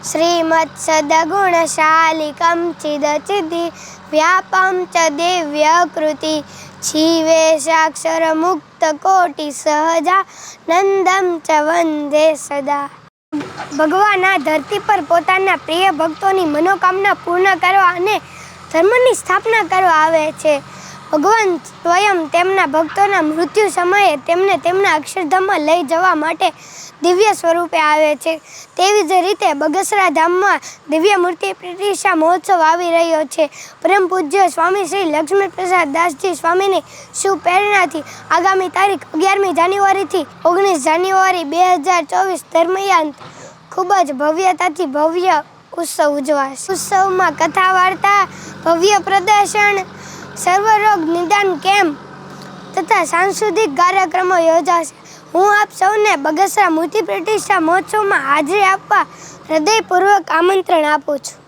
श्रीमत्सद्गुणशालिकं चिदचिदि व्यापं च दिव्यकृति जीवेशाक्षरमुक्तकोटिसहजानन्दं च वन्दे सदा। ભગવાન આ ધરતી પર પોતાના પ્રિય ભક્તોની મનોકામના પૂર્ણ કરવા અને ધર્મની સ્થાપના કરવા આવે છે. ભગવાન સ્વયં તેમના ભક્તોના મૃત્યુ સમયે તેમને તેમના અક્ષરધામમાં લઈ જવા માટે દિવ્ય સ્વરૂપે આવે છે. તેવી જ રીતે બગસરા ધામમાં દિવ્ય મૂર્તિ પ્રતિષ્ઠા મહોત્સવ આવી રહ્યો છે. પરમ પૂજ્ય સ્વામી શ્રી લક્ષ્મીપ્રસાદ દાસજી સ્વામીની શુભ પ્રેરણાથી આગામી તારીખ 11મી જાન્યુઆરીથી 19 જાન્યુઆરી 2024 દરમિયાન ખૂબ જ ભવ્યતાથી ભવ્ય ઉત્સવ ઉજવાશે. ઉત્સવમાં કથા વાર્તા, ભવ્ય પ્રદર્શન, સર્વરોગ નિદાન કેમ્પ તથા સાંસ્કૃતિક કાર્યક્રમો યોજાશે. હું આપ સૌને બગસરા મૂર્તિ પ્રતિષ્ઠા મહોત્સવમાં હાજરી આપવા હૃદયપૂર્વક આમંત્રણ આપું છું.